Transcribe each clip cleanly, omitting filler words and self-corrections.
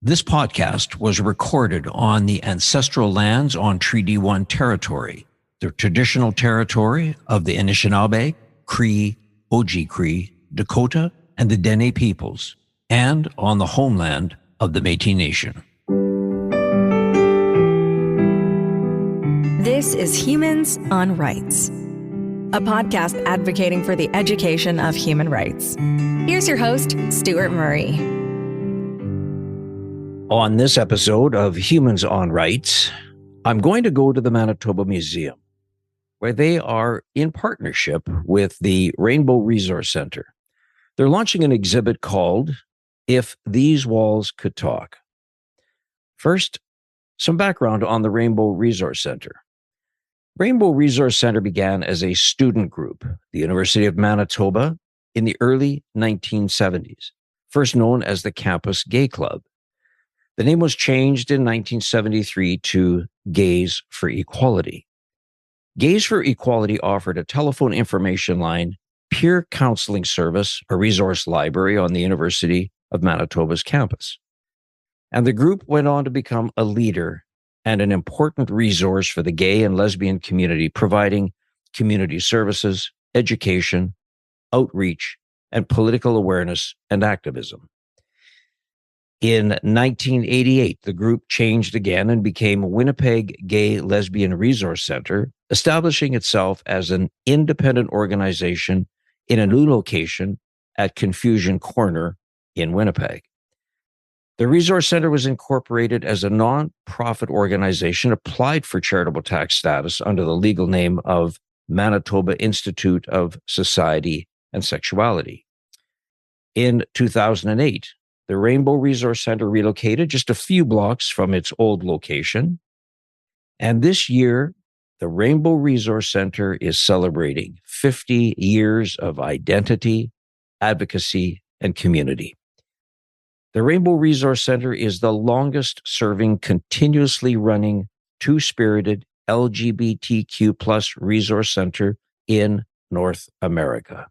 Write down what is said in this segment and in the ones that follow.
This podcast was recorded on the ancestral lands on Treaty 1 territory, the traditional territory of the Anishinaabe, Cree, Oji-Cree, Dakota, and the Dene peoples, and on the homeland of the Métis Nation. This is Humans on Rights, a podcast advocating for the education of human rights. Here's your host, Stuart Murray. On this episode of Humans on Rights, I'm going to go to the Manitoba Museum, where they are in partnership with the Rainbow Resource Centre. They're launching an exhibit called If These Walls Could Talk. First, some background on the Rainbow Resource Centre. Rainbow Resource Centre began as a student group, the University of Manitoba, in the early 1970s, first known as the Campus Gay Club. The name was changed in 1973 to Gays for Equality. Gays for Equality offered a telephone information line, peer counseling service, a resource library on the University of Manitoba's campus. And the group went on to become a leader and an important resource for the gay and lesbian community, providing community services, education, outreach, and political awareness and activism. In 1988, the group changed again and became Winnipeg Gay Lesbian Resource Centre, establishing itself as an independent organization in a new location at Confusion Corner in Winnipeg. The Resource Centre was incorporated as a non-profit organization, applied for charitable tax status under the legal name of Manitoba Institute of Society and Sexuality. In 2008, the Rainbow Resource Centre relocated just a few blocks from its old location. And this year, the Rainbow Resource Centre is celebrating 50 years of identity, advocacy, and community. The Rainbow Resource Centre is the longest serving, continuously running, two-spirited LGBTQ plus resource centre in North America.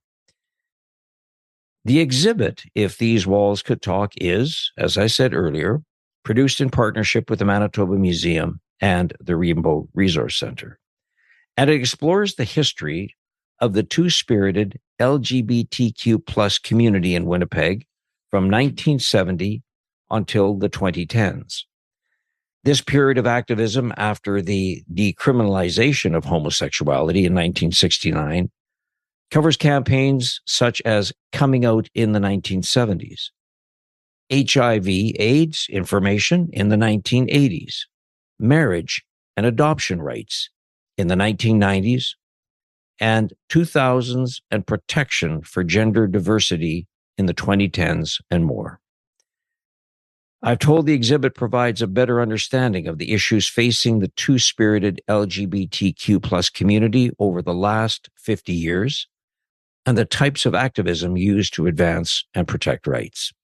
The exhibit, If These Walls Could Talk, is, as I said earlier, produced in partnership with the Manitoba Museum and the Rainbow Resource Centre. And it explores the history of the two-spirited LGBTQ plus community in Winnipeg from 1970 until the 2010s. This period of activism after the decriminalization of homosexuality in 1969 covers campaigns such as Coming Out in the 1970s, HIV/AIDS information in the 1980s, marriage and adoption rights in the 1990s, and 2000s and protection for gender diversity in the 2010s and more. I've told the exhibit provides a better understanding of the issues facing the two-spirited LGBTQ plus community over the last 50 years, and the types of activism used to advance and protect rights.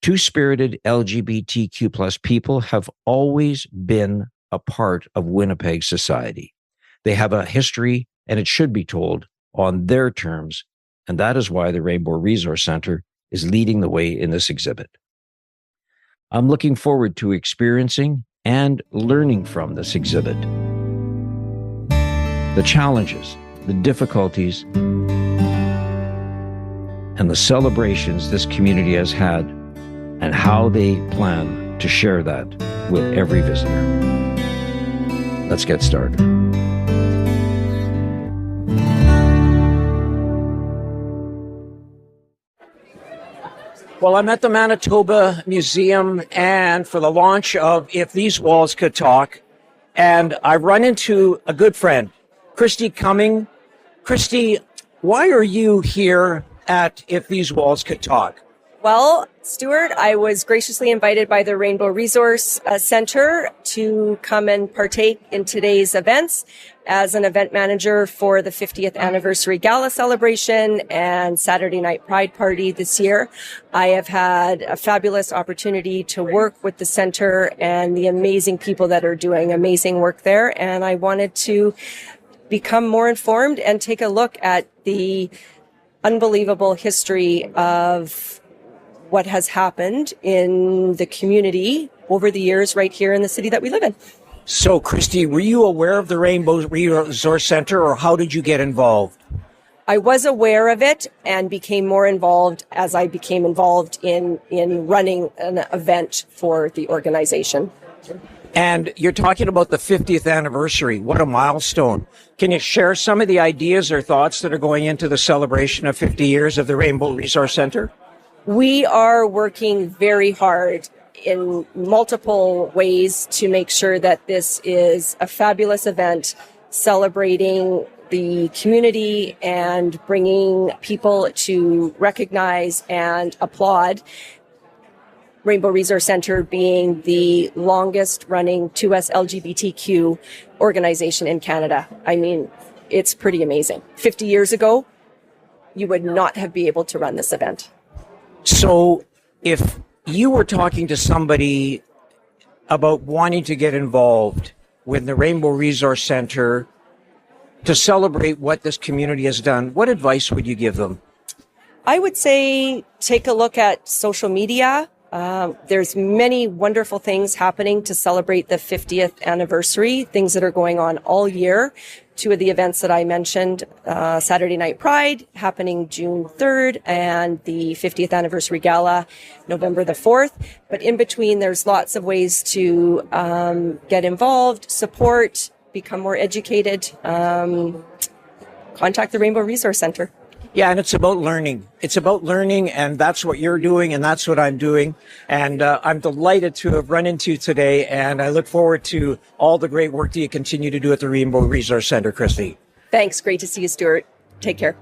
Two-spirited LGBTQ plus people have always been a part of Winnipeg society. They have a history, and it should be told on their terms, and that is why the Rainbow Resource Centre is leading the way in this exhibit. I'm looking forward to experiencing and learning from this exhibit. The challenges, the difficulties, and the celebrations this community has had, and how they plan to share that with every visitor. Let's get started. Well, I'm at the Manitoba Museum and for the launch of If These Walls Could Talk, and I run into a good friend, Christy Cumming. Christy, why are you here at If These Walls Could Talk? Well, Stuart, I was graciously invited by the Rainbow Resource Centre to come and partake in today's events as an event manager for the 50th anniversary gala celebration and Saturday night Pride Party this year. I have had a fabulous opportunity to work with the centre and the amazing people that are doing amazing work there, and I wanted to become more informed and take a look at the unbelievable history of what has happened in the community over the years right here in the city that we live in. So, Christy, were you aware of the Rainbow Resource Center, or how did you get involved? I was aware of it and became more involved as I became involved in running an event for the organization. And you're talking about the 50th anniversary. What a milestone. Can you share some of the ideas or thoughts that are going into the celebration of 50 years of the Rainbow Resource Center? We are working very hard in multiple ways to make sure that this is a fabulous event celebrating the community and bringing people to recognize and applaud Rainbow Resource Center being the longest running 2S LGBTQ organization in Canada. I mean, it's pretty amazing. 50 years ago, you would not have been able to run this event. So if you were talking to somebody about wanting to get involved with the Rainbow Resource Center to celebrate what this community has done, what advice would you give them? I would say take a look at social media. There's many wonderful things happening to celebrate the 50th anniversary, things that are going on all year. Two of the events that I mentioned, Saturday Night Pride happening June 3rd and the 50th anniversary gala November the 4th. But in between, there's lots of ways to get involved, support, become more educated, contact the Rainbow Resource Center. Yeah, and it's about learning. It's about learning, and that's what you're doing, and that's what I'm doing. And I'm delighted to have run into you today, and I look forward to all the great work that you continue to do at the Rainbow Resource Center, Christy. Thanks. Great to see you, Stuart. Take care.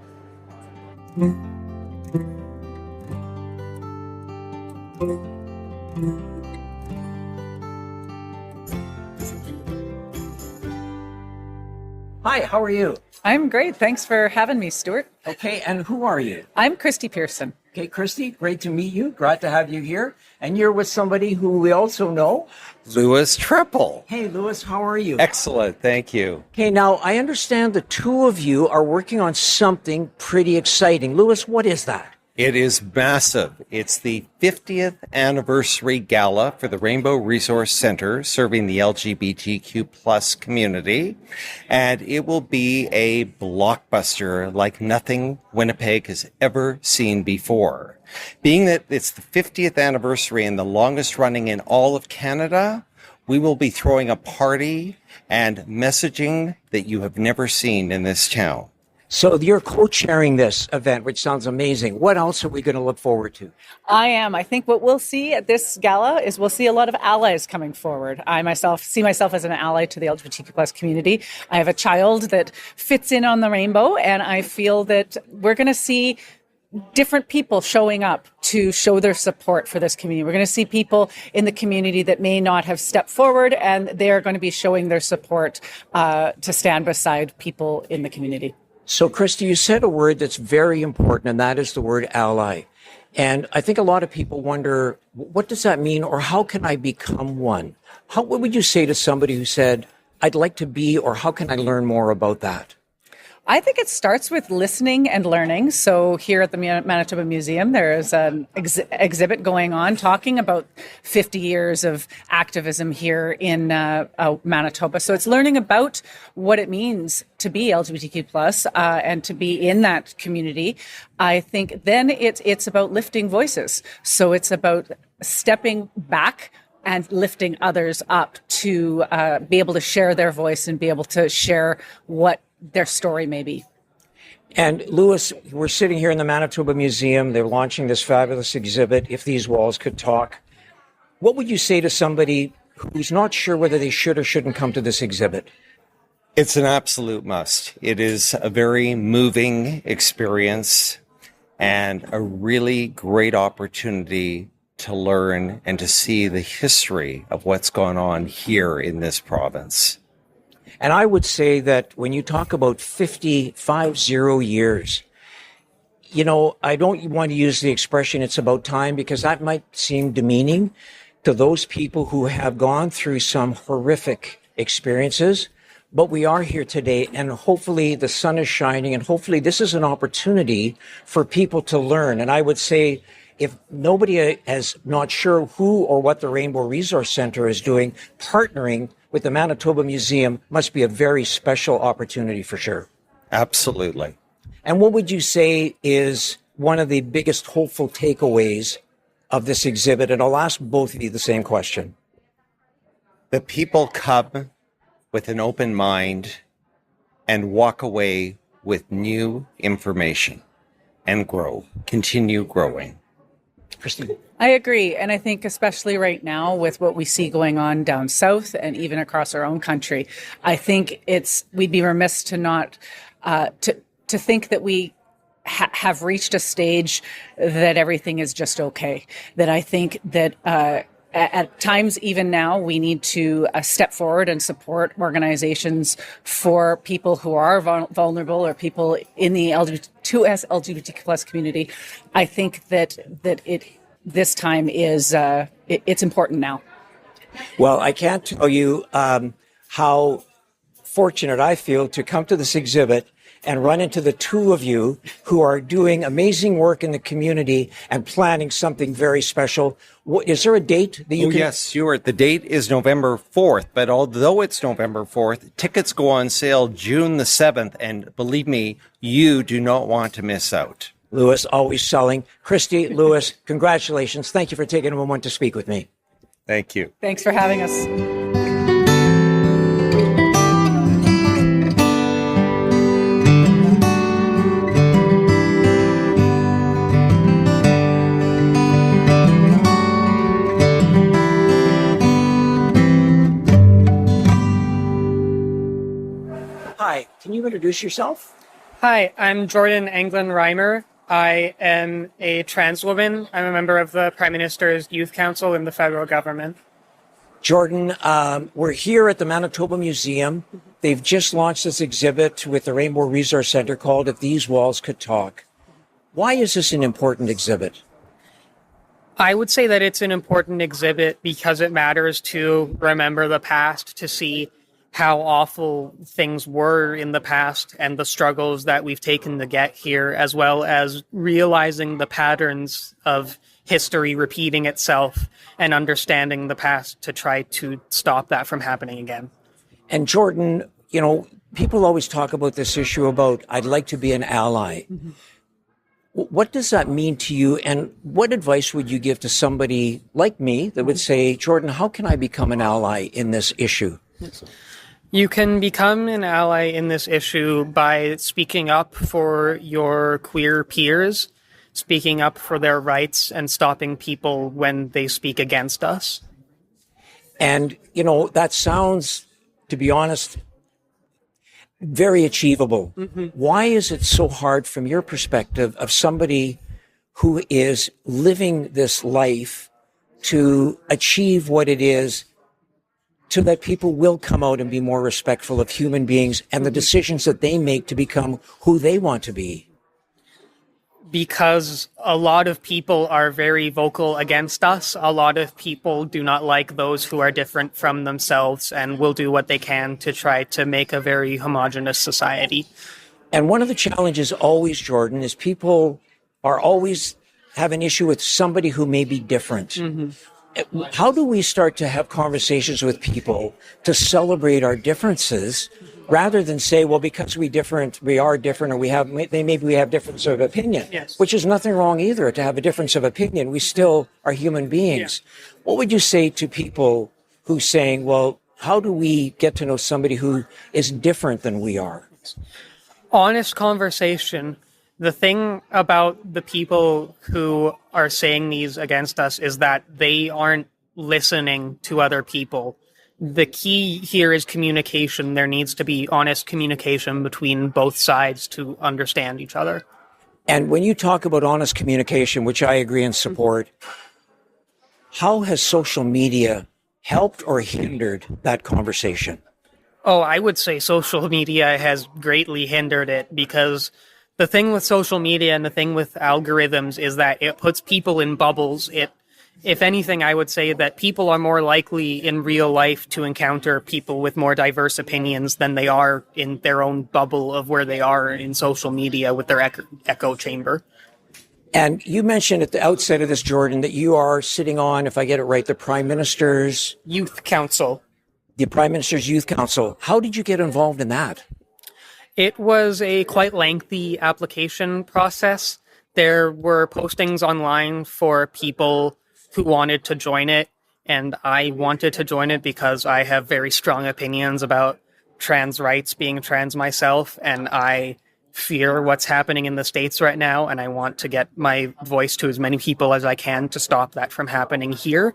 Hi, how are you? I'm great. Thanks for having me, Stuart. Okay, and who are you? I'm Christy Pearson. Okay, Christy, great to meet you. Glad to have you here. And you're with somebody who we also know. Louis Triple. Hey, Louis, how are you? Excellent, thank you. Okay, now I understand the two of you are working on something pretty exciting. Louis, what is that? It is massive. It's the 50th anniversary gala for the Rainbow Resource Center serving the LGBTQ plus community. And it will be a blockbuster like nothing Winnipeg has ever seen before. Being that it's the 50th anniversary and the longest running in all of Canada, we will be throwing a party and messaging that you have never seen in this town. So you're co-chairing this event, which sounds amazing. What else are we going to look forward to? I am. I think what we'll see at this gala is we'll see a lot of allies coming forward. I myself see myself as an ally to the LGBTQ plus community. I have a child that fits in on the rainbow, and I feel that we're going to see different people showing up to show their support for this community. We're going to see people in the community that may not have stepped forward, and they're going to be showing their support to stand beside people in the community. So, Christy, you said a word that's very important, and that is the word ally. And I think a lot of people wonder, what does that mean, or how can I become one? What would you say to somebody who said, I'd like to be, or how can I learn more about that? I think it starts with listening and learning. So here at the Manitoba Museum, there is an exhibit going on talking about 50 years of activism here in Manitoba. So it's learning about what it means to be LGBTQ plus and to be in that community. I think then it's about lifting voices. So it's about stepping back and lifting others up to be able to share their voice and be able to share what their story may be. And Louis, we're sitting here in the Manitoba Museum. They're launching this fabulous exhibit, If These Walls Could Talk. What would you say to somebody who's not sure whether they should or shouldn't come to this exhibit? It's an absolute must. It is a very moving experience and a really great opportunity to learn and to see the history of what's going on here in this province. And I would say that when you talk about 50 years, you know, I don't want to use the expression it's about time, because that might seem demeaning to those people who have gone through some horrific experiences. But we are here today, and hopefully the sun is shining, and hopefully this is an opportunity for people to learn. And I would say if nobody is not sure who or what the Rainbow Resource Center is doing, partnering with the Manitoba Museum must be a very special opportunity for sure. Absolutely. And what would you say is one of the biggest hopeful takeaways of this exhibit? And I'll ask both of you the same question. The people come with an open mind and walk away with new information and continue growing. Christine? I agree. And I think especially right now with what we see going on down south and even across our own country, I think we'd be remiss to not, to think that we have reached a stage that everything is just okay. That I think that, at times, even now, we need to step forward and support organizations for people who are vulnerable or people in the LGBTQ plus community. I think that this time is it's important now. Well, I can't tell you how fortunate I feel to come to this exhibit and run into the two of you who are doing amazing work in the community and planning something very special. Is there a date that you can... Yes, Stuart. The date is November 4th, but although it's November 4th, tickets go on sale June the 7th, and believe me, you do not want to miss out. Louis, always selling. Christy, Louis, congratulations. Thank you for taking a moment to speak with me. Thank you. Thanks for having us. Hi, can you introduce yourself? Hi, I'm Jordan Anglin Reimer. I am a trans woman. I'm a member of the Prime Minister's Youth Council in the federal government. Jordan, we're here at the Manitoba Museum. They've just launched this exhibit with the Rainbow Resource Center called If These Walls Could Talk. Why is this an important exhibit? I would say that it's an important exhibit because it matters to remember the past, to see how awful things were in the past and the struggles that we've taken to get here, as well as realizing the patterns of history repeating itself and understanding the past to try to stop that from happening again. And Jordan, people always talk about this issue about, I'd like to be an ally. Mm-hmm. What does that mean to you? And what advice would you give to somebody like me that would say, Jordan, how can I become an ally in this issue? You can become an ally in this issue by speaking up for your queer peers, speaking up for their rights, and stopping people when they speak against us. And, that sounds, to be honest, very achievable. Mm-hmm. Why is it so hard from your perspective of somebody who is living this life to achieve what it is so that people will come out and be more respectful of human beings and the decisions that they make to become who they want to be? Because a lot of people are very vocal against us. A lot of people do not like those who are different from themselves and will do what they can to try to make a very homogenous society. And one of the challenges always, Jordan, is people are always have an issue with somebody who may be different. Mm-hmm. How do we start to have conversations with people to celebrate our differences rather than say, well, because we are different, or we have difference of opinion, yes. Which is nothing wrong either to have a difference of opinion. We still are human beings. Yeah. What would you say to people who saying, well, how do we get to know somebody who is different than we are? Honest conversation. The thing about the people who are saying these against us is that they aren't listening to other people. The key here is communication. There needs to be honest communication between both sides to understand each other. And when you talk about honest communication, which I agree and support, how has social media helped or hindered that conversation? Oh, I would say social media has greatly hindered it, because the thing with social media and the thing with algorithms is that it puts people in bubbles. If anything, I would say that people are more likely in real life to encounter people with more diverse opinions than they are in their own bubble of where they are in social media with their echo chamber. And you mentioned at the outset of this, Jordan, that you are sitting on, if I get it right, the Prime Minister's Youth Council. The Prime Minister's Youth Council. How did you get involved in that? It was a quite lengthy application process. There were postings online for people who wanted to join it, and I wanted to join it because I have very strong opinions about trans rights, being trans myself, and I fear what's happening in the States right now, and I want to get my voice to as many people as I can to stop that from happening here.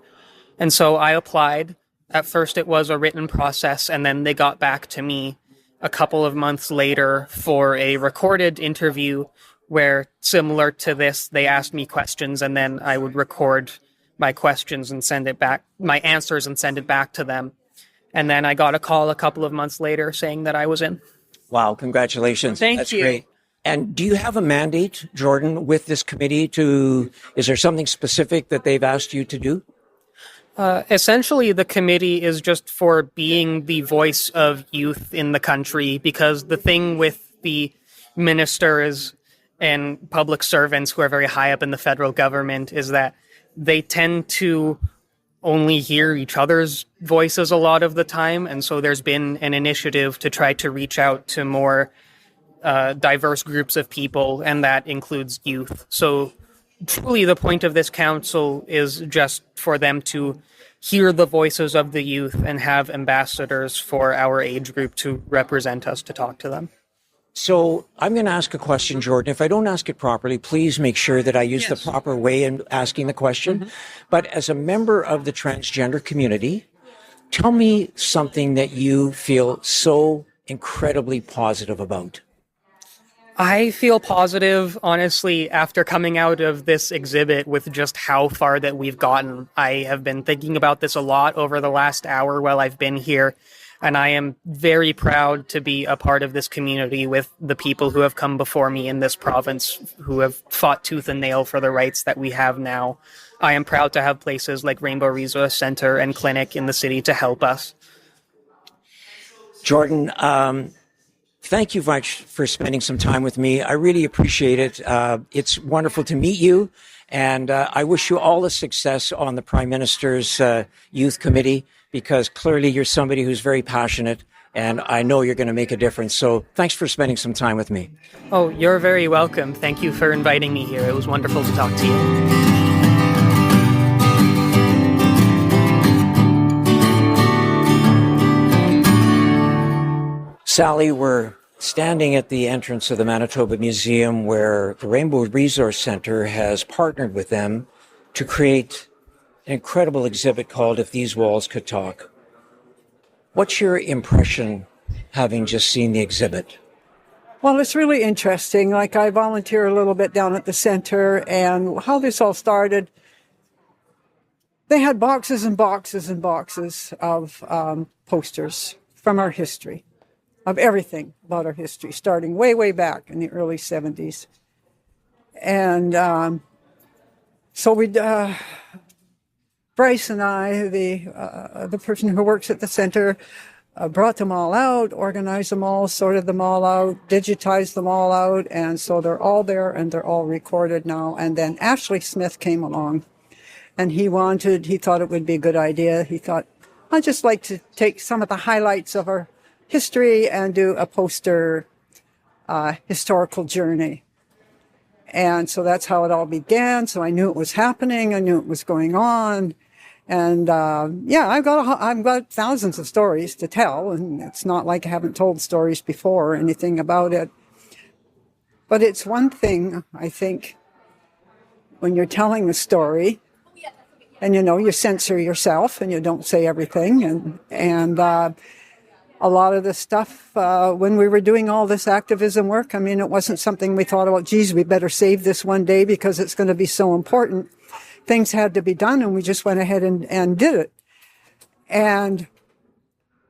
And so I applied. At first it was a written process, and then they got back to me a couple of months later for a recorded interview where, similar to this, they asked me questions, and then I would record my questions and send it back, my answers, and send it back to them. And then I got a call a couple of months later saying that I was in. Wow, congratulations. Thank you. Great. And do you have a mandate, Jordan, with this committee is there something specific that they've asked you to do? Essentially, the committee is just for being the voice of youth in the country, because the thing with the ministers and public servants who are very high up in the federal government is that they tend to only hear each other's voices a lot of the time. And so there's been an initiative to try to reach out to more diverse groups of people, and that includes youth. So truly the point of this council is just for them to hear the voices of the youth and have ambassadors for our age group to represent us, to talk to them. So I'm going to ask a question, Jordan. If I don't ask it properly, please make sure that I use the proper way in asking the question. Mm-hmm. But as a member of the transgender community, tell me something that you feel so incredibly positive about. I feel positive, honestly, after coming out of this exhibit with just how far that we've gotten. I have been thinking about this a lot over the last hour while I've been here, and I am very proud to be a part of this community with the people who have come before me in this province, who have fought tooth and nail for the rights that we have now. I am proud to have places like Rainbow Resource Centre and Clinic in the city to help us. Jordan, thank you much for spending some time with me. I really appreciate it. It's wonderful to meet you, and I wish you all the success on the Prime Minister's Youth Committee, because clearly you're somebody who's very passionate, and I know you're going to make a difference. So thanks for spending some time with me. Oh, you're very welcome. Thank you for inviting me here. It was wonderful to talk to you. Sally, we're standing at the entrance of the Manitoba Museum, where the Rainbow Resource Centre has partnered with them to create an incredible exhibit called If These Walls Could Talk. What's your impression having just seen the exhibit? Well, it's really interesting. Like, I volunteer a little bit down at the center, and how this all started, they had boxes and boxes and boxes of posters from our history, of everything about our history, starting way, way back in the early 70s. And so we, Bryce and I, the person who works at the center, brought them all out, organized them all, sorted them all out, digitized them all out, and so they're all there and they're all recorded now. And then Ashley Smith came along, and he thought it would be a good idea. He thought, I'd just like to take some of the highlights of our history and do a poster historical journey. And so that's how it all began. So I knew it was happening. I knew it was going on. And I've got thousands of stories to tell, and it's not like I haven't told stories before or anything about it. But it's one thing, I think, when you're telling a story, and you censor yourself and you don't say everything, and a lot of the stuff, when we were doing all this activism work, I mean, it wasn't something we thought about, geez, we better save this one day because it's going to be so important. Things had to be done, and we just went ahead and did it. And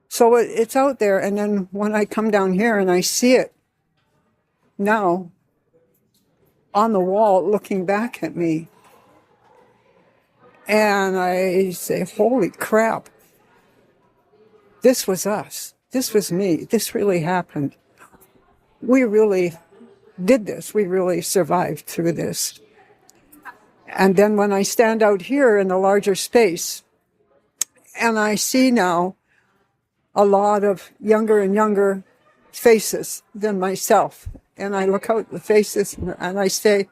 so it's out there. And then when I come down here and I see it now on the wall looking back at me, and I say, holy crap, this was us. This was me. This really happened. We really did this. We really survived through this. And then when I stand out here in the larger space, and I see now a lot of younger and younger faces than myself, and I look out the faces and I say,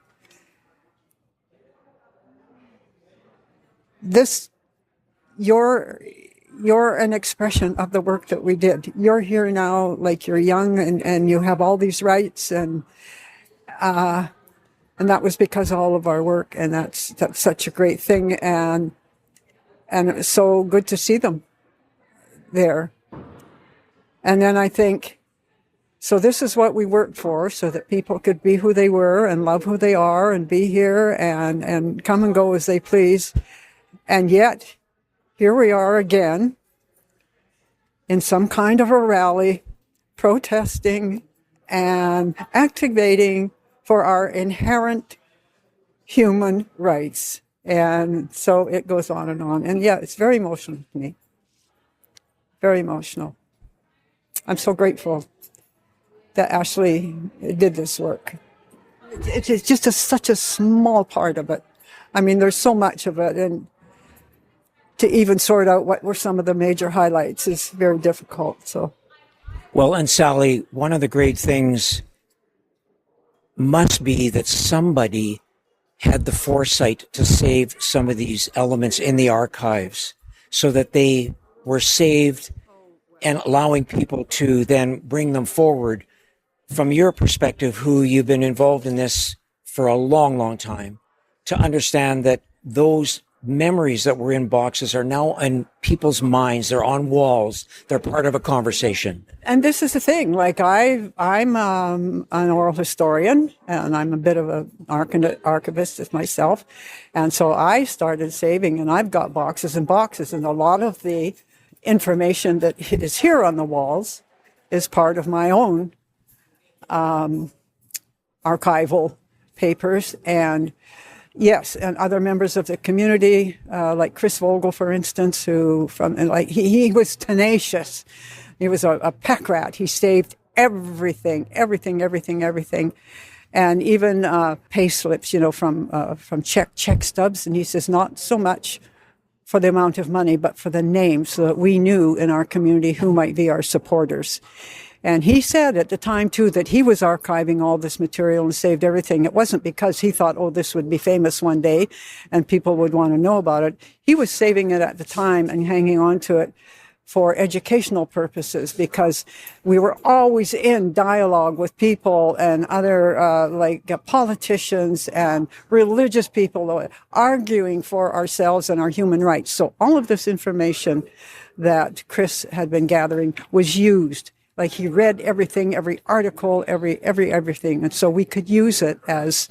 you're an expression of the work that we did. You're here now, like you're young and you have all these rights, and that was because of all of our work, and that's such a great thing, and it was so good to see them there. And then I think, so this is what we worked for, so that people could be who they were and love who they are and be here and come and go as they please. And yet, here we are again in some kind of a rally, protesting and activating for our inherent human rights. And so it goes on and on. And yeah, it's very emotional to me. Very emotional. I'm so grateful that Ashley did this work. It's just such a small part of it. I mean, there's so much of it, and to even sort out what were some of the major highlights is very difficult. So, Well, and Sally, one of the great things must be that somebody had the foresight to save some of these elements in the archives so that they were saved and allowing people to then bring them forward. From your perspective, who you've been involved in this for a long, long time, to understand that those memories that were in boxes are now in people's minds. They're on walls. They're part of a conversation. and this is the thing, like I'm an oral historian, and I'm a bit of an archivist myself. And so I started saving, and I've got boxes and boxes, and a lot of the information that is here on the walls is part of my own archival papers. And yes, and other members of the community, like Chris Vogel, for instance, he was tenacious. He was a pack rat. He saved everything. And even pay slips, from check stubs. And he says, not so much for the amount of money, but for the names, so that we knew in our community who might be our supporters. And he said at the time, too, that he was archiving all this material and saved everything. It wasn't because he thought, oh, this would be famous one day and people would want to know about it. He was saving it at the time and hanging on to it for educational purposes, because we were always in dialogue with people and other politicians and religious people arguing for ourselves and our human rights. So all of this information that Chris had been gathering was used. Like, he read everything, every article, everything. And so we could use it as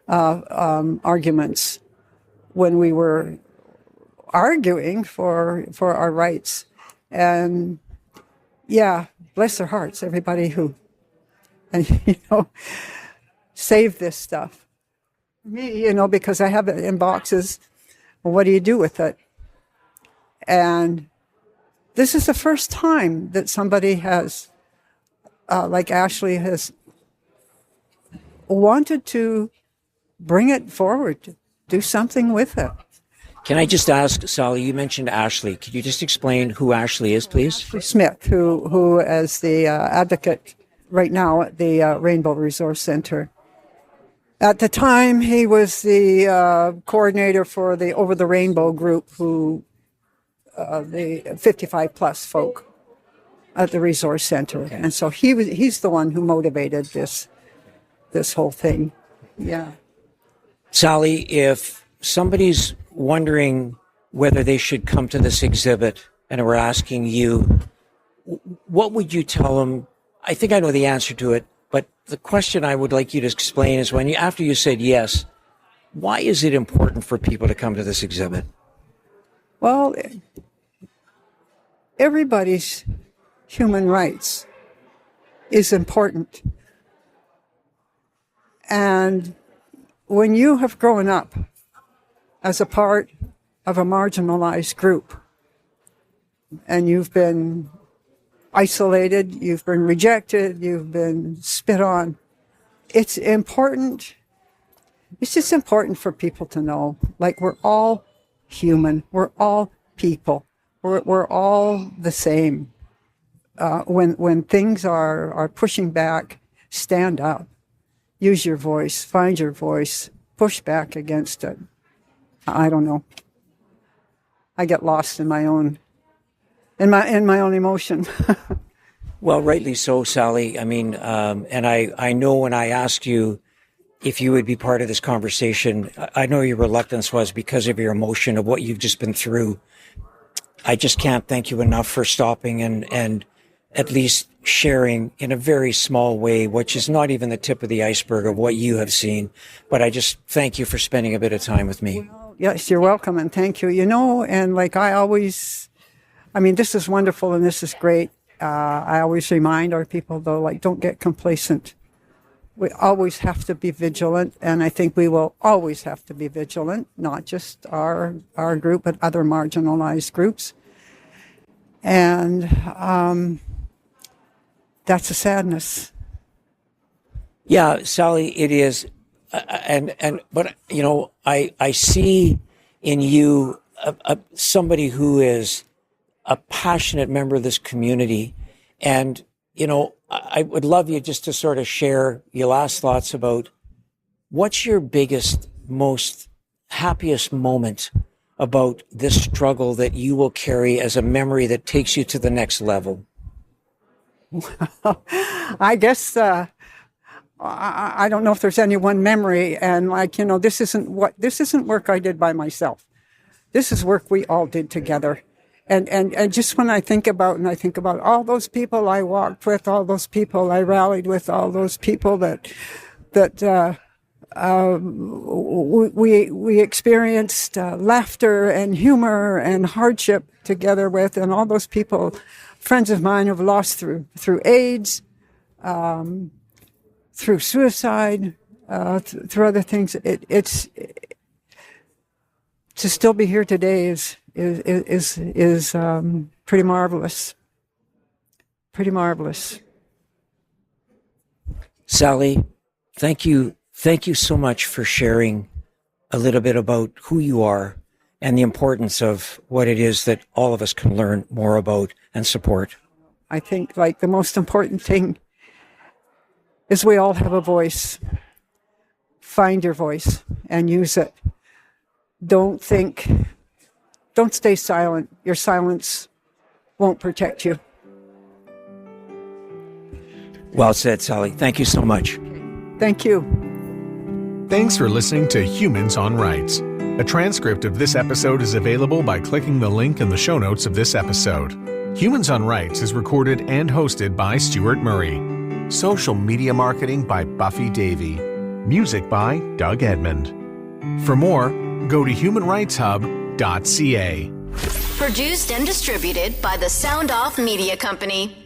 arguments when we were arguing for our rights. And yeah, bless their hearts, everybody who, saved this stuff. Me, because I have it in boxes. Well, what do you do with it? And this is the first time that somebody has, like Ashley, has wanted to bring it forward, do something with it. Can I just ask, Sally, you mentioned Ashley. Could you just explain who Ashley is, please? Ashley Smith, who is the advocate right now at the Rainbow Resource Center. At the time, he was the coordinator for the Over the Rainbow group, the 55-plus folk at the Resource Center. Okay. And so he's the one who motivated this whole thing. Yeah. Sally, if somebody's wondering whether they should come to this exhibit and we're asking you, what would you tell them? I think I know the answer to it, but the question I would like you to explain is, after you said yes, why is it important for people to come to this exhibit? Well, everybody's human rights is important. And when you have grown up as a part of a marginalized group, and you've been isolated, you've been rejected, you've been spit on, it's important It's just important for people to know, like, we're all human. We're all people. We're all the same. When things are pushing back, stand up. Use your voice. Find your voice. Push back against it. I don't know. I get lost in my own emotion. Well, rightly so, Sally. I mean, and I know when I asked you if you would be part of this conversation, I know your reluctance was because of your emotion of what you've just been through. I just can't thank you enough for stopping and at least sharing in a very small way, which is not even the tip of the iceberg of what you have seen. But I just thank you for spending a bit of time with me. Well, yes, you're welcome, and thank you. And like this is wonderful and this is great. I always remind our people, though, like, don't get complacent. We always have to be vigilant, and I think we will always have to be vigilant, not just our group, but other marginalized groups. And that's a sadness. Yeah, Sally, it is. But I see in you somebody who is a passionate member of this community. And, I would love you just to sort of share your last thoughts about what's your biggest, most happiest moment about this struggle that you will carry as a memory that takes you to the next level? I guess I don't know if there's any one memory, and this isn't work I did by myself. This is work we all did together. And just when I think about all those people I walked with, all those people I rallied with, all those people that we experienced laughter and humor and hardship together with, and all those people, friends of mine who've lost through AIDS, through suicide, through other things. It's to still be here today is pretty marvelous. Pretty marvelous. Sally, thank you so much for sharing a little bit about who you are and the importance of what it is that all of us can learn more about and support. I think, like, the most important thing is we all have a voice. Find your voice and use it. Don't stay silent. Your silence won't protect you. Well said, Sally. Thank you so much. Thank you. Thanks for listening to Humans on Rights. A transcript of this episode is available by clicking the link in the show notes of this episode. Humans on Rights is recorded and hosted by Stuart Murray. Social media marketing by Buffy Davey. Music by Doug Edmond. For more, go to humanrightshub.ca. Produced and distributed by the Sound Off Media Company.